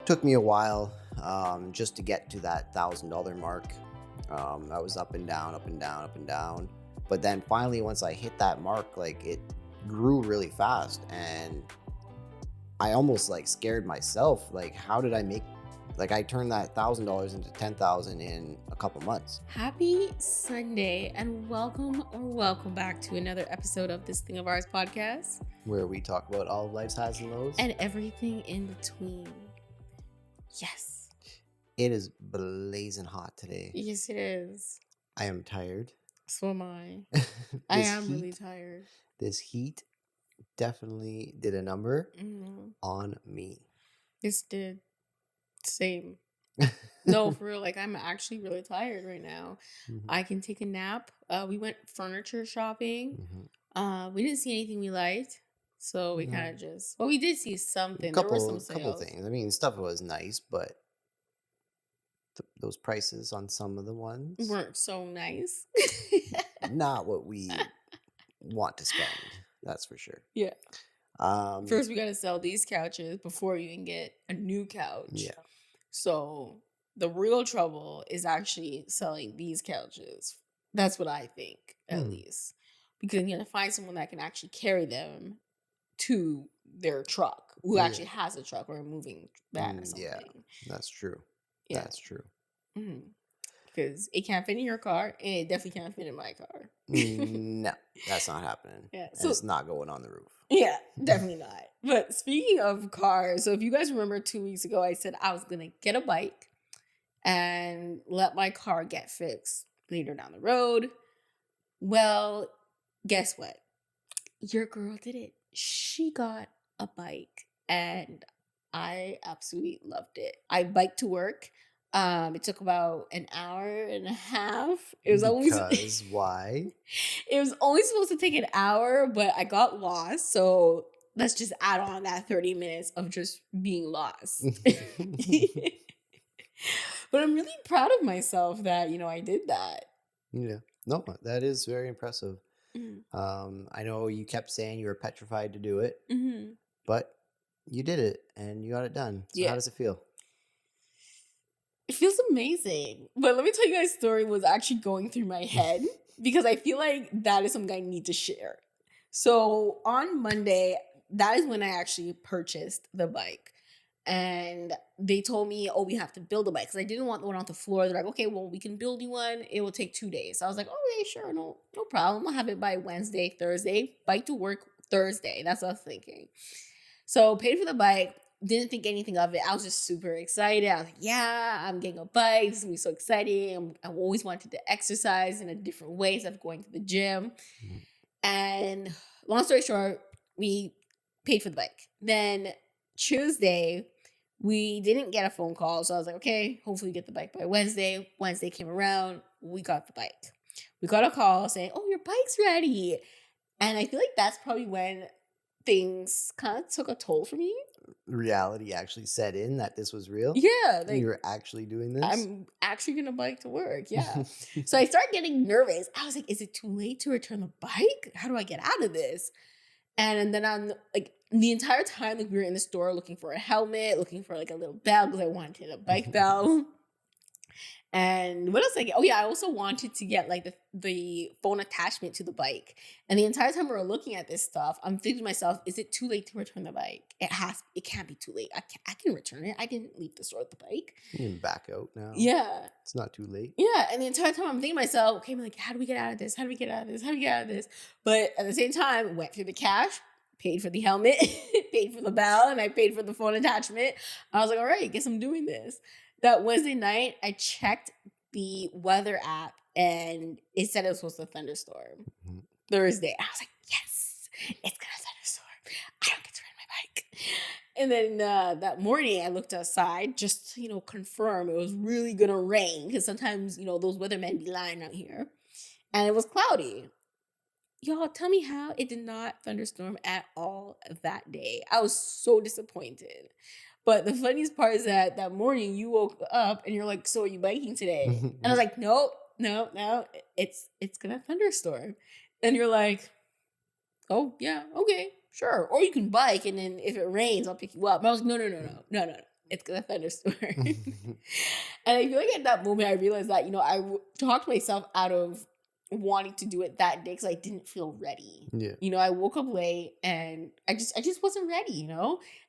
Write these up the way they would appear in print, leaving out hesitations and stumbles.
Took me a while just to get to that $1,000 mark. I was up and down, up and down, up and down. But then finally, once I hit that mark, like it grew really fast, and I almost like scared myself. Like, how did I make? Like, I turned that $1,000 into 10,000 in a couple months. Happy Sunday and welcome back to another episode of This Thing of Ours podcast, Where we talk about all of life's highs and lows. and everything in between. Yes. It is blazing hot today. Yes, it is. I am tired. So am I. I am really tired. This heat definitely did a number Mm-hmm. on me. This did. Same. No, for real. Like, I'm actually really tired right now. Mhm. I can take a nap. We went furniture shopping. Mhm. We didn't see anything we liked. So we No. kind of just, well, we did see something. There were some Couple sales. things. I mean, stuff was nice, but those prices on some of the ones Weren't so nice. not what we want to spend. That's for sure. Yeah. Um, First, we got to sell these couches before you can get a new couch. yeah. So the real trouble is actually selling these couches. That's what I think, at least. Because you have to find someone that can actually carry them to their truck, who Yeah. actually has a truck or a moving van or something. Yeah. That's true. Yeah. That's true. Because it can't fit in your car, and it definitely can't fit in my car. No, that's not happening. Yeah, And so- it's not going on the roof. Yeah, definitely not. But speaking of cars, so if you guys remember 2 weeks ago, I said I was going to get a bike and let my car get fixed later down the road. Well, guess what? Your girl did it. She got a bike and I absolutely loved it. I biked to work. It took about an hour and a half. It was Because why? It was only supposed to take an hour, but I got lost. So let's just add on that 30 minutes of just being lost. But I'm really proud of myself that, I did that. Yeah. No, that is very impressive. Mm-hmm. I know you kept saying you were petrified to do it, Mm-hmm. but you did it and you got it done. So Yeah. how does it feel? It feels amazing. But let me tell you guys, story was actually going through my head because I feel like that is something I need to share. So on Monday, that is when I actually purchased the bike. And they told me, oh, we have to build a bike. Because I didn't want the one on the floor. They're like, okay, well, we can build you one. It will take 2 days. So I was like, okay, sure, no problem. I'll have it by Wednesday, Thursday. Bike to work Thursday. That's what I was thinking. So paid for the bike. Didn't think anything of it. I was just super excited. I was like, yeah, I'm getting a bike. This is going to be so exciting. I always wanted to exercise in a different way instead of going to the gym. And long story short, we paid for the bike. Then Tuesday, we didn't get a phone call. So I was like, okay, hopefully we get the bike by Wednesday. Wednesday came around. We got the bike. We got a call saying, oh, your bike's ready. And I feel like that's probably when things kind of took a toll for me. Reality actually set in that this was real. Yeah. You were actually doing this. I'm actually going to bike to work. Yeah. So I started getting nervous. I was like, is it too late to return the bike? How do I get out of this? And then I'm like, the entire time, like, we were in the store looking for a helmet, looking for like a little bell because I wanted a bike bell. And what else did I get? Oh yeah, I also wanted to get like the phone attachment to the bike. And the entire time we were looking at this stuff, I'm thinking to myself, is it too late to return the bike? It can't be too late. I can return it. I didn't leave the store with the bike. You can back out now. Yeah. It's not too late. Yeah. And the entire time I'm thinking to myself, okay, I'm like, how do we get out of this? How do we get out of this? How do we get out of this? But at the same time, went through the cash, paid for the helmet, paid for the bell, and I paid for the phone attachment. I was like, all right, guess I'm doing this. That Wednesday night, I checked the weather app and it said it was supposed to thunderstorm. Thursday. I was like, yes, it's gonna thunderstorm. I don't get to ride my bike. And then that morning, I looked outside just to, confirm it was really gonna rain because sometimes, those weathermen be lying out here. And it was cloudy. Y'all, tell me how it did not thunderstorm at all that day. I was so disappointed. But the funniest part is that morning you woke up and you're like, so are you biking today? And I was like, no, it's gonna thunderstorm. And you're like, oh yeah, okay, sure. Or you can bike and then if it rains, I'll pick you up. But I was like, no. it's gonna thunderstorm. And I feel like at that moment I realized that, I talked myself out of wanting to do it that day because I didn't feel ready. Yeah. I woke up late and I just wasn't ready.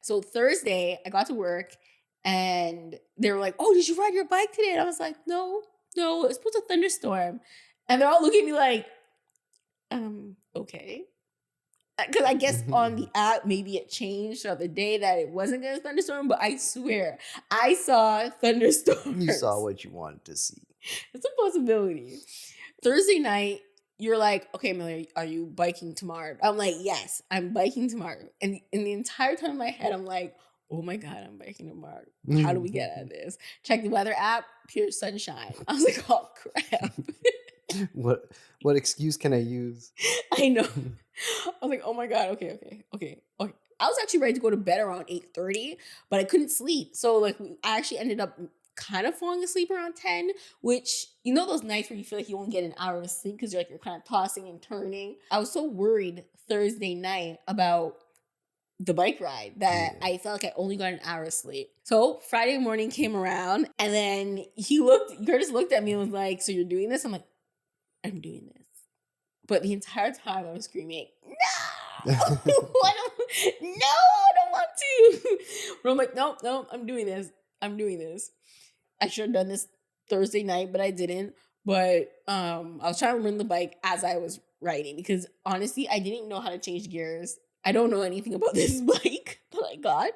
So Thursday I got to work and they were like, "Oh, did you ride your bike today?" And I was like, no, it's supposed to thunderstorm. And they're all looking at me like, okay. Because I guess on the app, maybe it changed throughout the day that it wasn't going to thunderstorm, but I swear, I saw thunderstorms. You saw what you wanted to see. It's a possibility. Thursday night, you're like, "Okay, Amelia, are you biking tomorrow?" I'm like, "Yes, I'm biking tomorrow." And in the entire time in my head, I'm like, "Oh my God, I'm biking tomorrow. How do we get out of this?" Check the weather app, pure sunshine. I was like, "Oh, crap." What excuse can I use? I know. I was like, "Oh my God, okay. I was actually ready to go to bed around 8:30, but I couldn't sleep. So I actually ended up kind of falling asleep around 10, which, those nights where you feel like you won't get an hour of sleep because you're kind of tossing and turning. I was so worried Thursday night about the bike ride that I felt like I only got an hour of sleep. So Friday morning came around and then Curtis looked at me and was like, "So you're doing this?" I'm like, "I'm doing this." But the entire time I was screaming, "No! I don't want to." But I'm like, "No, I'm doing this. I'm doing this." I should have done this Thursday night, but I didn't. But I was trying to learn the bike as I was riding because honestly, I didn't know how to change gears. I don't know anything about this bike that I got.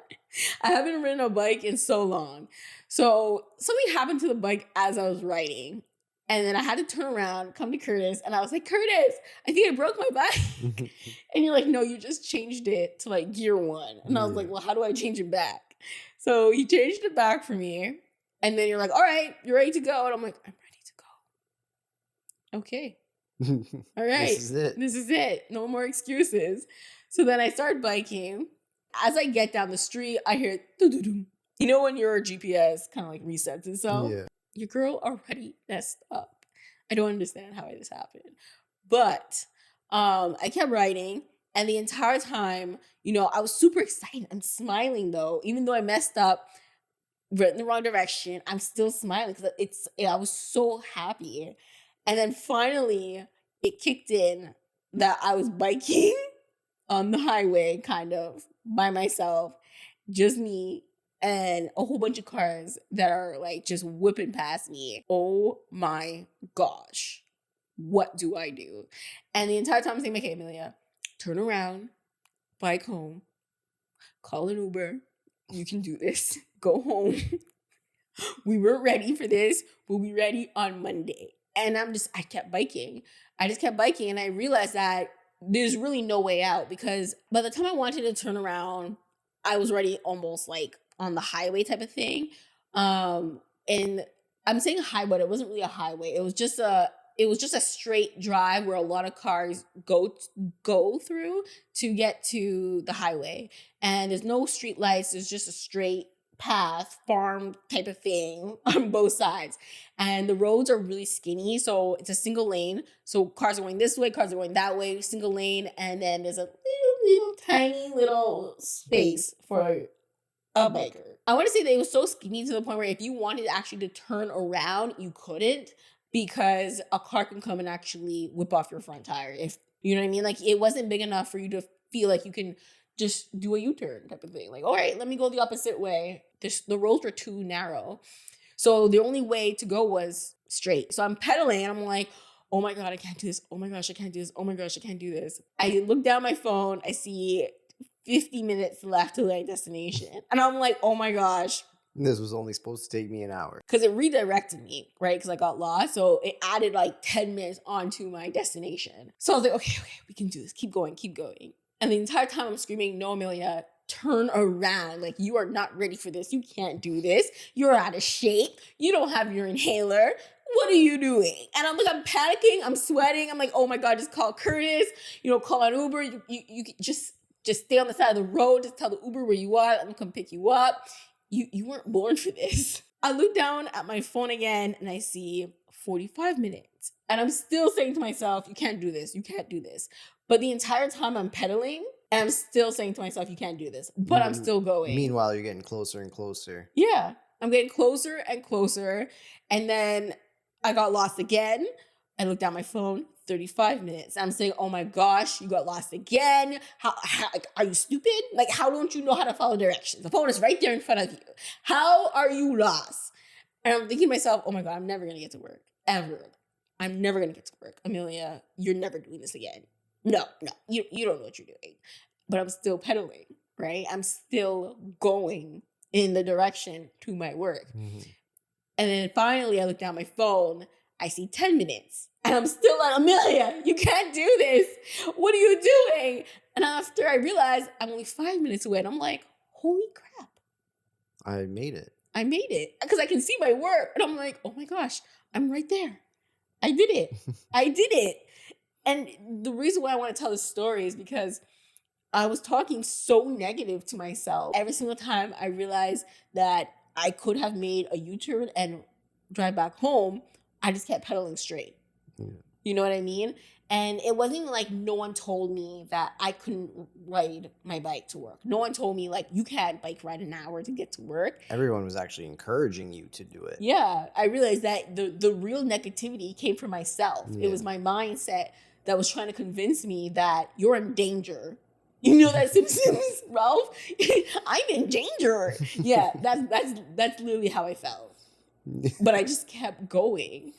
I haven't ridden a bike in so long. So something happened to the bike as I was riding. And then I had to turn around, come to Curtis, and I was like, "Curtis, I think I broke my bike." And you're like, "No, you just changed it to gear 1. And I was like, "Well, how do I change it back?" So he changed it back for me. And then you're like, "All right, you're ready to go." And I'm like, "I'm ready to go." Okay. All right. This is it. No more excuses. So then I start biking. As I get down the street, I hear doo-doo-doo. When your GPS kind of resets itself? Yeah. Your girl already messed up. I don't understand how this happened. But I kept riding. And the entire time, I was super excited. I'm smiling though. Even though I messed up, went in the wrong direction, I'm still smiling because I was so happy. And then finally, it kicked in that I was biking on the highway, kind of by myself, just me and a whole bunch of cars that are just whipping past me. Oh my gosh, what do I do? And the entire time I'm saying, "Okay, Amelia, turn around, bike home, call an Uber. You can do this. Go home." We weren't ready for this. We'll be ready on Monday. And I kept biking. I just kept biking. And I realized that there's really no way out because by the time I wanted to turn around, I was already almost on the highway type of thing. And I'm saying highway, but it wasn't really a highway. It was just a straight drive where a lot of cars go through to get to the highway. And there's no street lights. There's just a straight path, farm type of thing on both sides. And the roads are really skinny. So it's a single lane. So cars are going this way, cars are going that way, single lane. And then there's a little tiny little space for a biker. I want to say that it was so skinny to the point where if you wanted actually to turn around, you couldn't because a car can come and actually whip off your front tire. If you know what I mean? It wasn't big enough for you to feel like you can just do a U-turn type of thing. All right, let me go the opposite way. The roads were too narrow. So the only way to go was straight. So I'm pedaling and I'm like, "Oh my God, I can't do this. Oh my gosh, I can't do this. Oh my gosh, I can't do this." I look down my phone. I see 50 minutes left to my destination. And I'm like, "Oh my gosh." This was only supposed to take me an hour. Because it redirected me, right? Because I got lost. So it added 10 minutes onto my destination. So I was like, okay, we can do this. Keep going. And the entire time I'm screaming, "No, Amelia, turn around. You are not ready for this. You can't do this. You're out of shape. You don't have your inhaler. What are you doing?" And I'm panicking. I'm sweating. I'm like, "Oh my God, just call Curtis. Call an Uber. You just stay on the side of the road. Just tell the Uber where you are. Let them come pick you up. You weren't born for this." I look down at my phone again and I see 45 minutes. And I'm still saying to myself, "You can't do this. You can't do this." But the entire time I'm pedaling And I'm still saying to myself, you can't do this, but I'm still going. Meanwhile, you're getting closer and closer. Yeah, I'm getting closer and closer. And then I got lost again. I looked down my phone, 35 minutes. I'm saying, oh my gosh, you got lost again. How are you stupid? Like, how don't you know how to follow directions? The phone is right there in front of you. How are you lost? And I'm thinking to myself, oh my God, I'm never going to get to work, ever. I'm never going to get to work. Amelia, you're never doing this again. No, you don't know what you're doing. But I'm still pedaling, right? I'm still going in the direction to my work. Mm-hmm. And then finally, I look down my phone. I see 10 minutes. And I'm still like, Amelia, you can't do this. What are you doing? And after I realize I'm only 5 minutes away, and I'm like, holy crap. I made it. Because I can see my work. And I'm like, oh my gosh, I'm right there. I did it. And the reason why I want to tell this story is because I was talking so negative to myself. Every single time I realized that I could have made a U-turn and drive back home, I just kept pedaling straight. Yeah. You know what I mean? And it wasn't like no one told me that I couldn't ride my bike to work. No one told me like, you can't bike ride an hour to get to work. Everyone was actually encouraging you to do it. Yeah, I realized that the real negativity came from myself. Yeah. It was my mindset that was trying to convince me that you're in danger. You know that Simpsons, Ralph? I'm in danger. Yeah, that's literally how I felt. But I just kept going,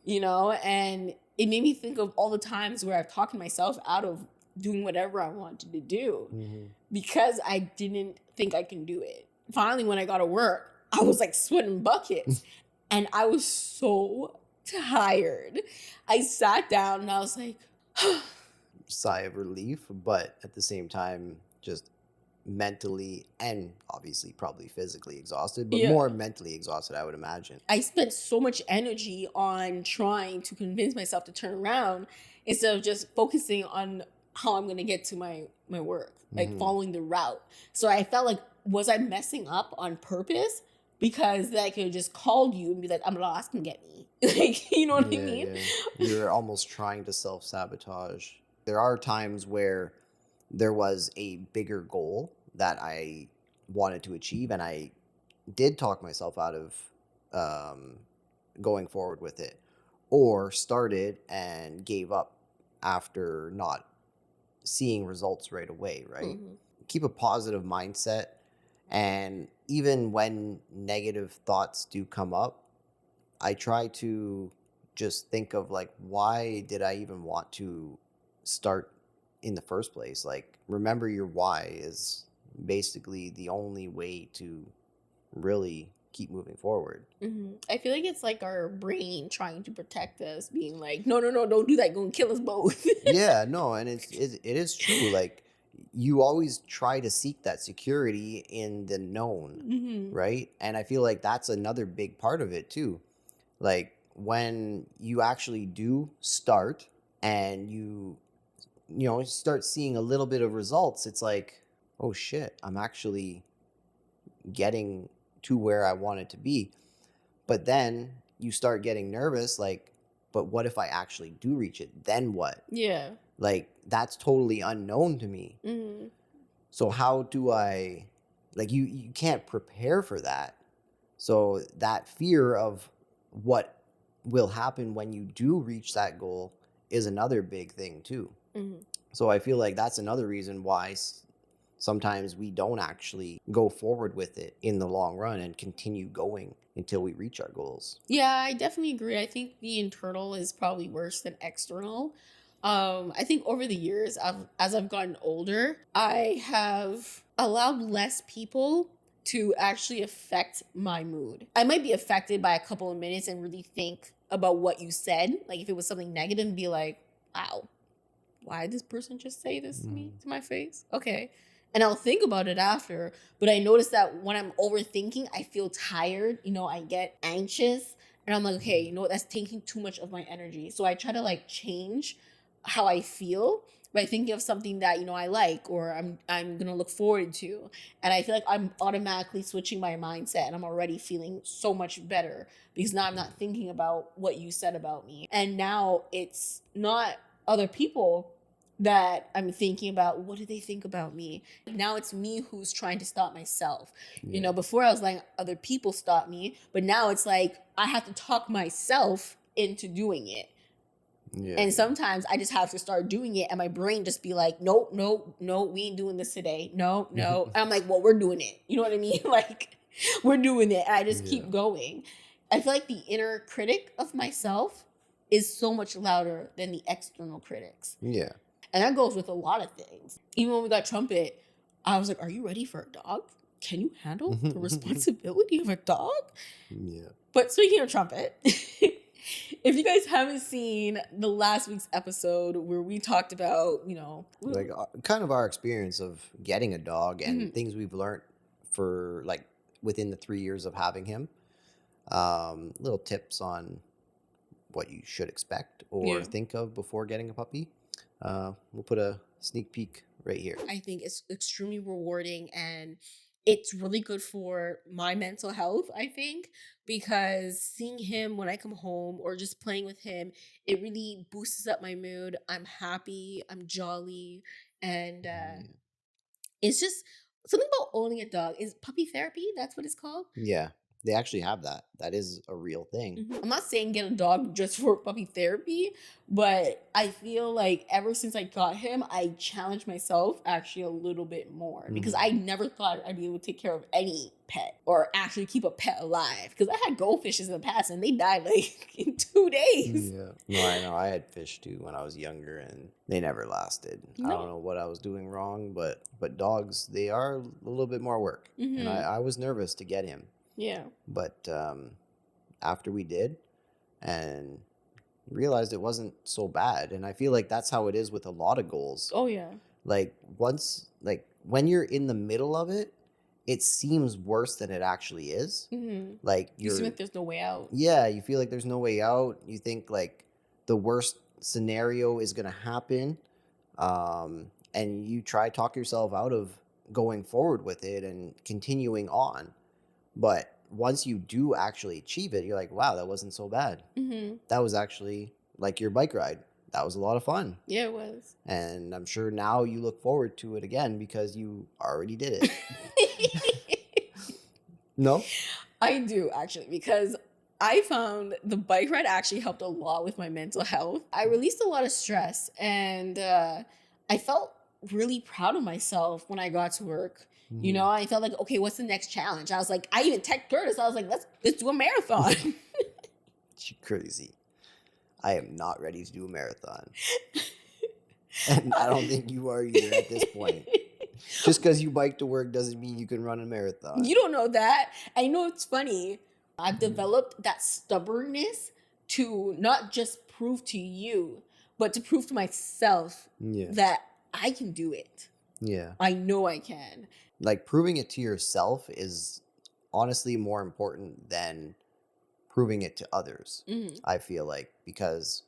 you know, and it made me think of all the times where I've talked myself out of doing whatever I wanted to do because I didn't think I can do it. Finally, when I got to work, I was like sweating buckets and I was so tired. I sat down and I was like, sigh of relief, but at the same time, just mentally and obviously probably physically exhausted, but more mentally exhausted, I would imagine. I spent so much energy on trying to convince myself to turn around instead of just focusing on how I'm going to get to my work, like following the route. So I felt like, was I messing up on purpose? Because I could have just called you and be like, I'm lost, come get me. Like, you know what I mean? Yeah. You're almost trying to self-sabotage. There are times where there was a bigger goal that I wanted to achieve, and I did talk myself out of going forward with it, or started and gave up after not seeing results right away, right? Keep a positive mindset, and even when negative thoughts do come up, I try to just think of like, why did I even want to start in the first place? Like, remember your why is basically the only way to really keep moving forward. I feel like it's like our brain trying to protect us, being like, no, don't do that, gonna kill us both. Yeah, no, and it is true. Like, you always try to seek that security in the known, right? And I feel like that's another big part of it too. Like, when you actually do start and you start seeing a little bit of results, it's like, oh shit, I'm actually getting to where I wanted to be. But then you start getting nervous, like, but what if I actually do reach it? Then what? Yeah. Like, that's totally unknown to me. So how do I, like, you can't prepare for that. So that fear of what will happen when you do reach that goal is another big thing too. So I feel like that's another reason why sometimes we don't actually go forward with it in the long run and continue going until we reach our goals. Yeah, I definitely agree. I think the internal is probably worse than external. I think over the years, as I've gotten older, I have allowed less people to actually affect my mood. I might be affected by a couple of minutes and really think about what you said. Like, if it was something negative, and be like, wow, why did this person just say this to me, to my face? Okay. And I'll think about it after. But I notice that when I'm overthinking, I feel tired. You know, I get anxious. And I'm like, okay, you know what? That's taking too much of my energy. So I try to like change how I feel by thinking of something that, you know, I like or I'm gonna look forward to. And I feel like I'm automatically switching my mindset and I'm already feeling so much better because now I'm not thinking about what you said about me. And now it's not other people that I'm thinking about, what do they think about me? Now it's me who's trying to stop myself. You know, before I was letting other people stop me, but now it's like I have to talk myself into doing it. And sometimes I just have to start doing it, and my brain just be like, nope, nope, no, we ain't doing this today. No, no. And I'm like, well, we're doing it. You know what I mean? Like, we're doing it. And I just keep going. I feel like the inner critic of myself is so much louder than the external critics. Yeah. And that goes with a lot of things. Even when we got Trumpet, I was like, are you ready for a dog? Can you handle the responsibility of a dog? Yeah. But speaking of Trumpet, if you guys haven't seen the last week's episode where we talked about, you know, like kind of our experience of getting a dog and things we've learned for like within the 3 years of having him, little tips on what you should expect or think of before getting a puppy. We'll put a sneak peek right here. I think it's extremely rewarding, and it's really good for my mental health, I think, because seeing him when I come home or just playing with him, it really boosts up my mood. I'm happy, I'm jolly, and it's just something about owning a dog. Is puppy therapy? That's what it's called? Yeah. They actually have that. That is a real thing. I'm not saying get a dog just for puppy therapy, but I feel like ever since I got him, I challenged myself actually a little bit more because I never thought I'd be able to take care of any pet or actually keep a pet alive. Because I had goldfishes in the past and they died like in 2 days. Yeah. No, I know. I had fish too when I was younger and they never lasted. I don't know what I was doing wrong, but dogs, they are a little bit more work. And I was nervous to get him. Yeah. But after we did and realized it wasn't so bad. And I feel like that's how it is with a lot of goals. Oh, yeah. Like when you're in the middle of it, it seems worse than it actually is. Like you seem like there's no way out. Yeah, you feel like there's no way out. You think like the worst scenario is going to happen. And you try to talk yourself out of going forward with it and continuing on. But once you do actually achieve it, you're like, wow, that wasn't so bad. That was actually like your bike ride. That was a lot of fun. Yeah, it was. And I'm sure now you look forward to it again because you already did it. No? I do, actually, because I found the bike ride actually helped a lot with my mental health. I released a lot of stress, and I felt really proud of myself when I got to work. You know, I felt like, okay, what's the next challenge? I was like, I even texted Curtis. I was like, let's do a marathon. You're crazy. I am not ready to do a marathon. And I don't think you are either at this point. Just because you bike to work doesn't mean you can run a marathon. You don't know that. I know it's funny. I've developed that stubbornness to not just prove to you, but to prove to myself that I can do it. Yeah. I know I can. Like proving it to yourself is honestly more important than proving it to others. I feel like, because,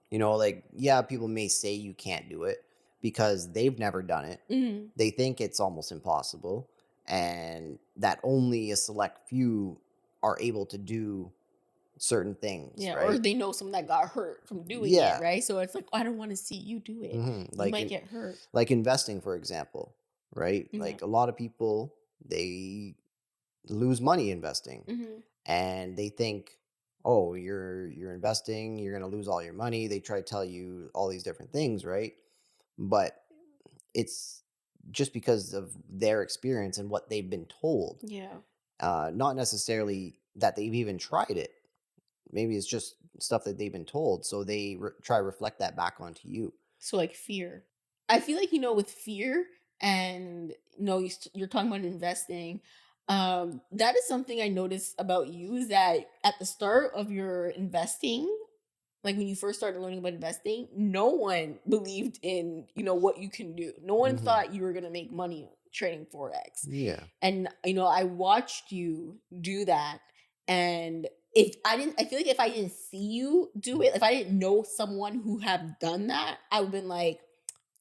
you know, like, yeah, people may say you can't do it because they've never done it. They think it's almost impossible, and that only a select few are able to do certain things. Yeah, right? Or they know someone that got hurt from doing it, right? So it's like, I don't want to see you do it. Like you might get hurt. Like investing, for example, right? Like a lot of people, they lose money investing, and they think, oh, you're investing, you're going to lose all your money. They try to tell you all these different things, right? But it's just because of their experience and what they've been told. Yeah. Not necessarily that they've even tried it. Maybe it's just stuff that they've been told. So they try to reflect that back onto you. So like fear. I feel like, you know, with fear and, you know, you're talking about investing. That is something I noticed about you, is that at the start of your investing, like when you first started learning about investing, no one believed in, you know, what you can do. No one thought you were going to make money trading Forex. Yeah. And, you know, I watched you do that. And I feel like if I didn't see you do it, if I didn't know someone who had done that, I would have been like,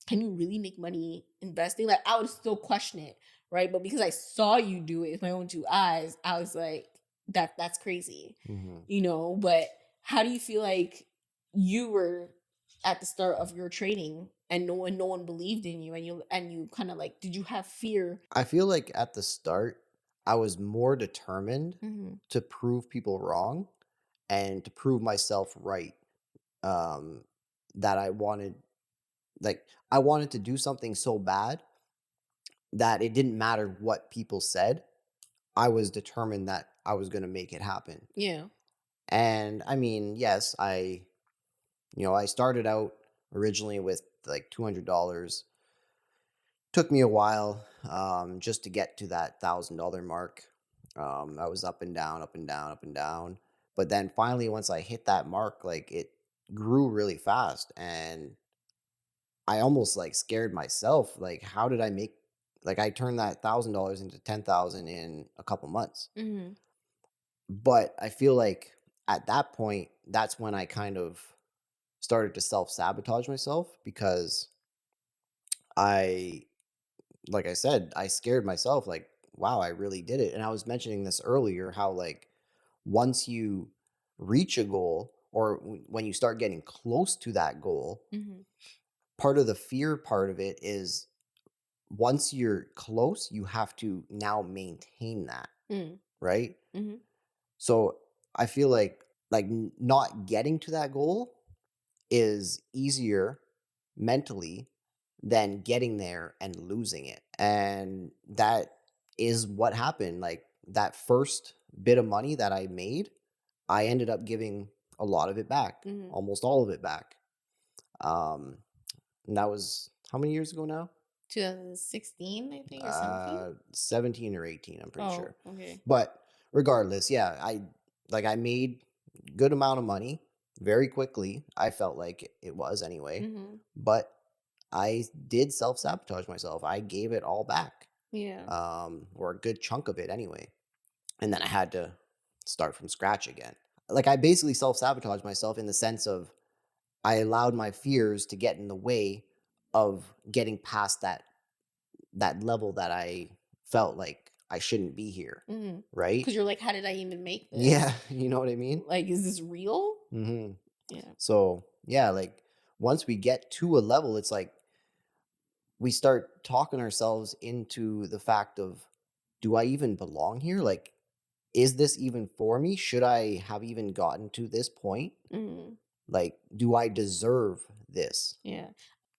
can you really make money investing? Like, I would still question it, right? But because I saw you do it with my own 2 eyes, I was like, that's crazy, you know? But how do you feel like you were at the start of your trading and no one believed in you, and you kind of like, did you have fear? I feel like at the start, I was more determined Mm-hmm. to prove people wrong and to prove myself right. Um, that like, I wanted to do something so bad that it didn't matter what people said. I was determined that I was going to make it happen. Yeah. And I mean, yes, I started out originally with like $200. Took me a while just to get to that $1,000 mark. I was up and down, up and down, up and down. But then finally, once I hit that mark, like it grew really fast. And I almost like scared myself. Like, how did I make, like, I turned that $1,000 into 10,000 in a couple months. Mm-hmm. But I feel like at that point, that's when I kind of started to self sabotage myself because I, like I said, I scared myself like, wow, I really did it. And I was mentioning this earlier how, like, once you reach a goal or when you start getting close to that goal, Mm-hmm. part of the fear part of it is once you're close, you have to now maintain that, right? Mm-hmm. So I feel like not getting to that goal is easier mentally than getting there and losing it. And that is what happened. Like that first bit of money that I made, I ended up giving a lot of it back, Mm-hmm. almost all of it back. Um, and that was how many years ago now? 2016, I think, or 17. 17 or 18, I'm pretty Oh, sure. okay. But regardless, yeah, I made good amount of money very quickly. I felt like it was anyway. Mm-hmm. But I did self-sabotage myself. I gave it all back. Yeah. Or a good chunk of it anyway. And then I had to start from scratch again. Like I basically self-sabotaged myself in the sense of I allowed my fears to get in the way of getting past that level that I felt like I shouldn't be here, Mm-hmm. right? Because you're like, how did I even make Yeah, this? you know what I mean? Like, is this real? Hmm. Yeah. So, yeah, like once we get to a level, it's like we start talking ourselves into the fact of, do I even belong here? Like, is this even for me? Should I have even gotten to this point? Mm-hmm. Like, do I deserve this? Yeah.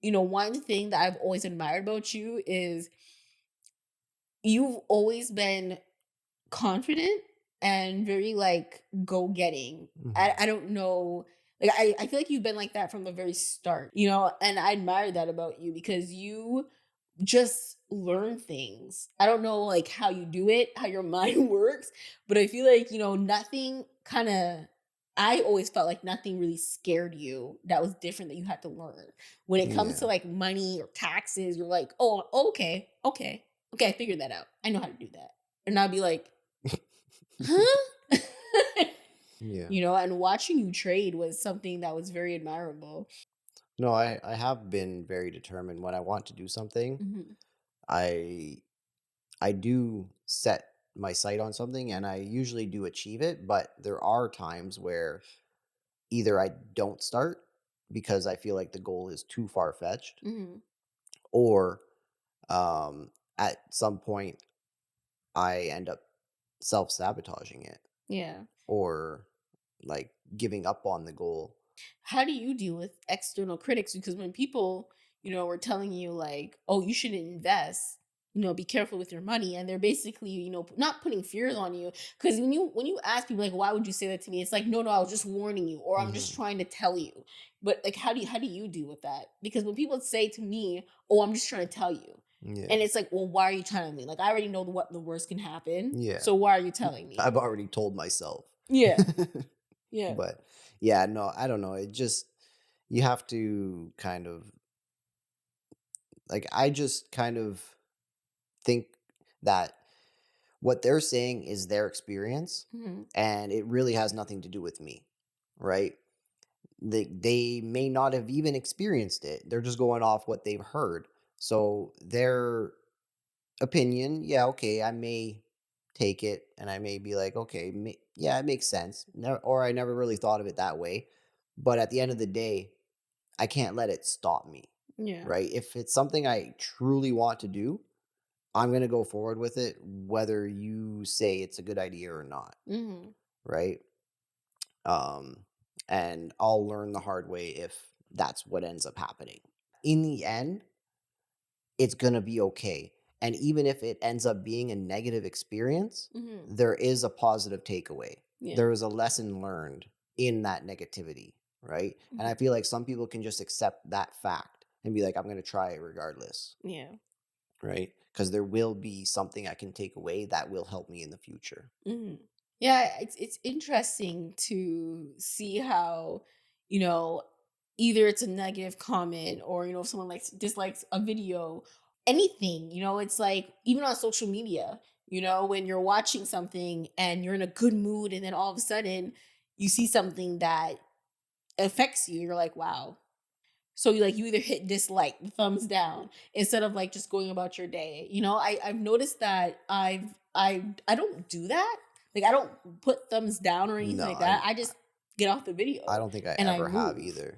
One thing that I've always admired about you is you've always been confident and very like go getting. I, Hmm. I don't know. Like I feel like you've been like that from the very start, and I admire that about you because you just learn things. I don't know like how you do it, how your mind works, but I feel like, nothing kind of I always felt like nothing really scared you that was different that you had to learn. When it comes to Yeah. like money or taxes, you're like, oh, okay, okay, okay, I figured that out. I know how to do that. And I'd be like, huh? Yeah. And watching you trade was something that was very admirable. No, I have been very determined when I want to do something. Mhm. I I do set my sight on something and I usually do achieve it, but there are times where either I don't start because I feel like the goal is too far fetched, Mhm. or at some point I end up self sabotaging it Yeah. or like giving up on the goal. How do you deal with external critics? Because when people, were telling you like, "Oh, you shouldn't invest," be careful with your money, and they're basically, not putting fears on you. Because when you ask people like, "Why would you say that to me?" It's like, "No, no, I was just warning you, or I'm just Hmm. trying to tell you." But like, how do you deal with that? Because when people say to me, "Oh, I'm just trying to tell you," Yeah. and it's like, "Well, why are you telling me? Like, I already know what the worst can happen. Yeah. So why are you telling me?" I've already told myself. Yeah, yeah. But yeah, no, I don't know. It just, you have to kind of, like, I just kind of think that what they're saying is their experience Mhm. and it really has nothing to do with me, right? They may not have even experienced it. They're just going off what they've heard. So their opinion, yeah, okay, I may take it and I may be like, okay, yeah, it makes sense. Or I never really thought of it that way. But at the end of the day, I can't let it stop me, Yeah. right? If it's something I truly want to do, I'm going to go forward with it, whether you say it's a good idea or not, Mm-hmm. right? Um, and I'll learn the hard way if that's what ends up happening. In the end, it's going to be okay. And even if it ends up being a negative experience, Mm-hmm. there is a positive takeaway. Yeah. There is a lesson learned in that negativity, right? And I feel like some people can just accept that fact and be like, I'm going to try it regardless, Yeah. right? Because there will be something I can take away that will help me in the future. Mm-hmm. Yeah, it's interesting to see how, you know, either it's a negative comment or, you know, if someone dislikes a video, anything, you know, it's like even on social media, you know, when you're watching something and you're in a good mood and then all of a sudden you see something that affects you, you're like, wow. So you either hit dislike, thumbs down, instead of like just going about your day. You know, I've noticed that I don't do that. Like I don't put thumbs down or anything No, like that. I just get off the I video don't think I and I ever have move. either.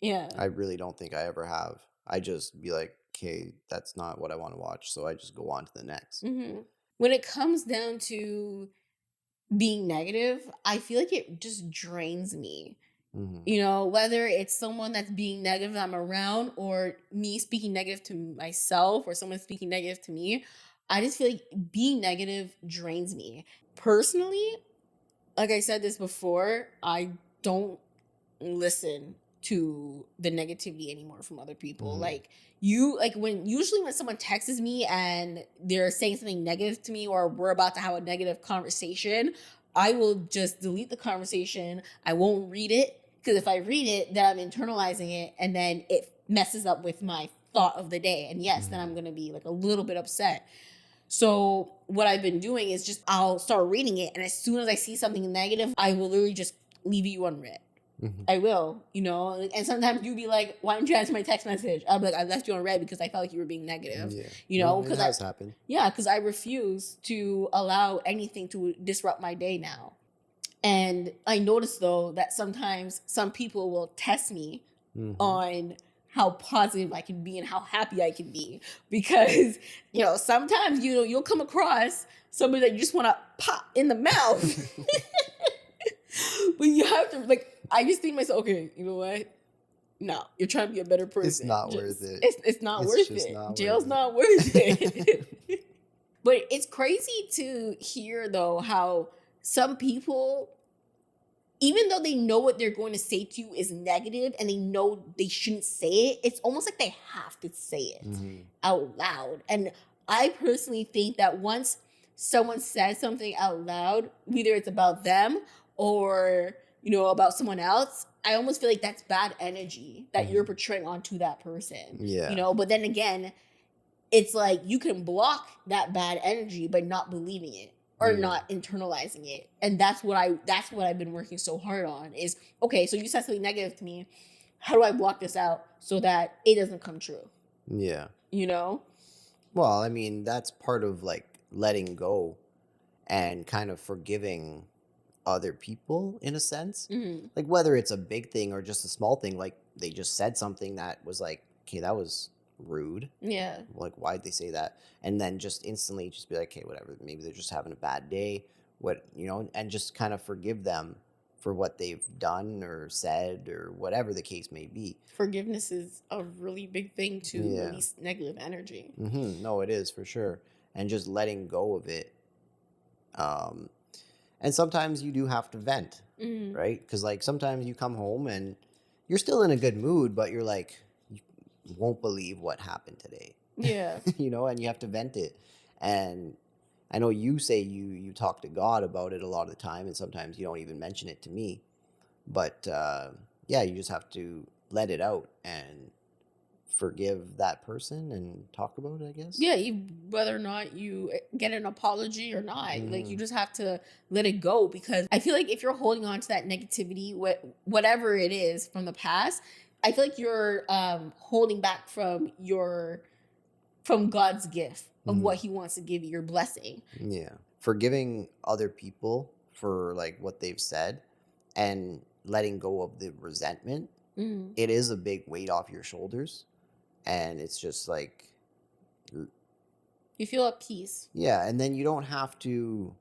Yeah. I really don't think I ever have. I just be like, okay, that's not what I want to watch. So I just go on to the next. Hmm. When it comes down to being negative, I feel like it just drains me. Hmm. You know, whether it's someone that's being negative that I'm around or me speaking negative to myself or someone speaking negative to me, I just feel like being negative drains me. Personally, like I said this before, I don't listen to the negativity anymore from other people. Hmm. Usually when someone texts me and they're saying something negative to me or we're about to have a negative conversation, I will just delete the conversation. I won't read it because if I read it, then I'm internalizing it and then it messes up with my thought of the day. And yes, then I'm Hmm. going to be like a little bit upset. So what I've been doing is just I'll start reading it and as soon as I see something negative, I will literally just leave you unread. Hmm. I will, you know, and sometimes you'll be like, why didn't you answer my text message? I'll be like, I left you on red because I felt like you were being negative, Yeah. you know, No, it because has happened. because I refuse to allow anything to disrupt my day now. And I notice though that sometimes some people will test me Hmm. on how positive I can be and how happy I can be because, you know, sometimes, you know, you'll come across somebody that you just want to pop in the mouth. But you have to like I just think to myself, okay, you know what? No, you're trying to be a better It's person. not worth Just it. it's not It's worth just it. not worth Jail's it. not worth it. But it's crazy to hear though how some people, even though they know what they're going to say to you is negative and they know they shouldn't say it, it's almost like they have to say it Hmm. out loud. And I personally think that once someone says something out loud, whether it's about them or, you know, about someone else, I almost feel like that's bad energy that you're Hmm. portraying onto that person, you Yeah. know? But then again, it's like you can block that bad energy by not believing it or Yeah. not internalizing it. And that's what I've been working so hard on is okay, so you said something negative to me. How do I block this out so that it doesn't come true? Yeah. You know? Well, I mean, that's part of like letting go and kind of forgiving other people in a sense. Mm-hmm. Like whether it's a big thing or just a small thing, like they just said something that was like, okay, that was rude. Yeah. Like, why'd they say that? And then just instantly just be like, okay, whatever. Maybe they're just having a bad day. What, and just kind of forgive them for what they've done or said or whatever the case may be. Forgiveness is a really big thing to Yeah. release negative energy. No, it is for sure. And just letting go of it. Um, and sometimes you do have to vent, Mm-hmm. right? Because like sometimes you come home and you're still in a good mood, but you're like, you won't believe what happened today, Yeah. and you have to vent it. And I know you say you talk to God about it a lot of the time, and sometimes you don't even mention it to me. But yeah, you just have to let it out and forgive that person and talk about it, I guess. Yeah, whether or not you get an apology or not, like you Hmm. just have to let it go because I feel like if you're holding on to that negativity, whatever it is from the past, I feel like you're holding back from God's gift of Hmm. what He wants to give you, your blessing. Yeah. Forgiving other people for like what they've said and letting go of the resentment Mm. it is a big weight off your shoulders, and it's just like, You feel at peace. yeah, and then you don't have to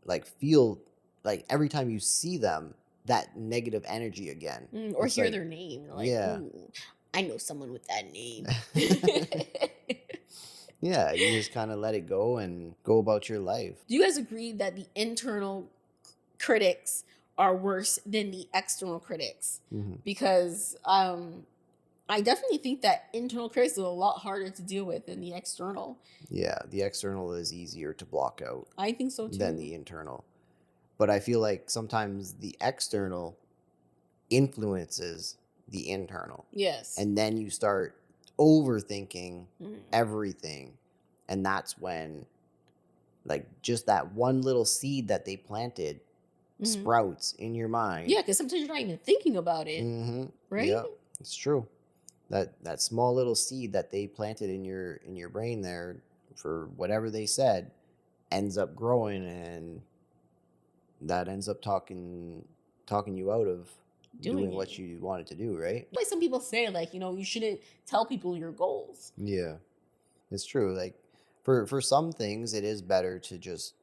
like feel like every time you see them that negative energy again. Or It's hear like, their name. You're like, yeah. ooh, I know someone with that name. Yeah, you just kind of let it go and go about your life. Do you guys agree that the internal critics are worse than the external critics? Hmm. Because I definitely think that internal critics are a lot harder to deal with than the external. Yeah, the external is easier to block out I think so than too. the internal. But I feel like sometimes the external influences the internal. Yes. And then you start overthinking Mhm. everything. And that's when, like, just that one little seed that they planted Mhm. sprouts in your mind. Yeah, because sometimes you're not even thinking about it, Mm-hmm. right? Yeah, it's true. That small little seed that they planted in your brain there for whatever they said ends up growing, and that ends up talking you out of doing Doing what it. you wanted to do, right? Like some people say, like, you shouldn't tell people your goals. Yeah, it's true. Like for some things, it is better to just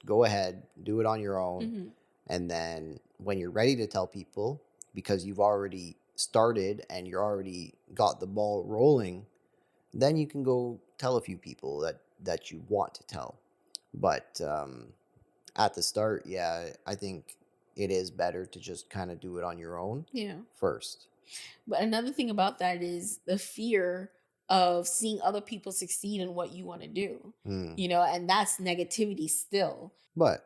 go ahead, do it on your own, Hmm. and then when you're ready to tell people, because you've already started and you're already got the ball rolling, then you can go tell a few people that you want to tell. But at the start, yeah, I think it is better to just kind of do it on your own Yeah. first. But another thing about that is the fear of seeing other people succeed in what you want to do, Hmm. and that's negativity still. But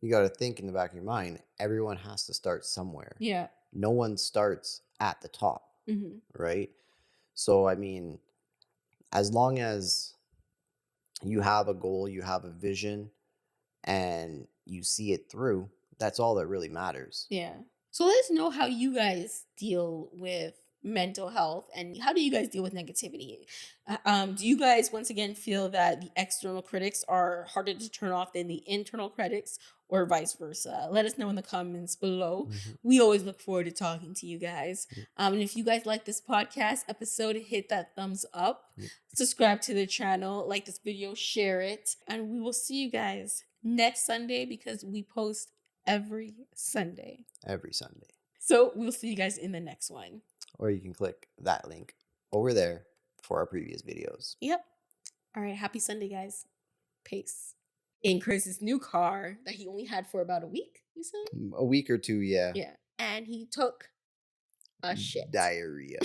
you got to think in the back of your mind, everyone has to start somewhere. Yeah. No one starts at the top, Hmm. right? So, I mean, as long as you have a goal, you have a vision, and you see it through, that's all that really matters. Yeah. So let us know how you guys deal with mental health and how do you guys deal with negativity? Do you guys once again feel that the external critics are harder to turn off than the internal critics or vice versa? Let us know in the comments below. Mhm. We always look forward to talking to you guys. Yep. And if you guys like this podcast episode, hit that thumbs up, Yep. subscribe to the channel, like this video, share it, and we will see you guys next Sunday because we post every Sunday. Every Sunday. So we'll see you guys in the next one. Or you can click that link over there for our previous videos. Yep. All right. Happy Sunday, guys. Peace. In Chris's new car that he only had for about a week, you said? A week or two, yeah. Yeah. And he took a shit. Diarrhea.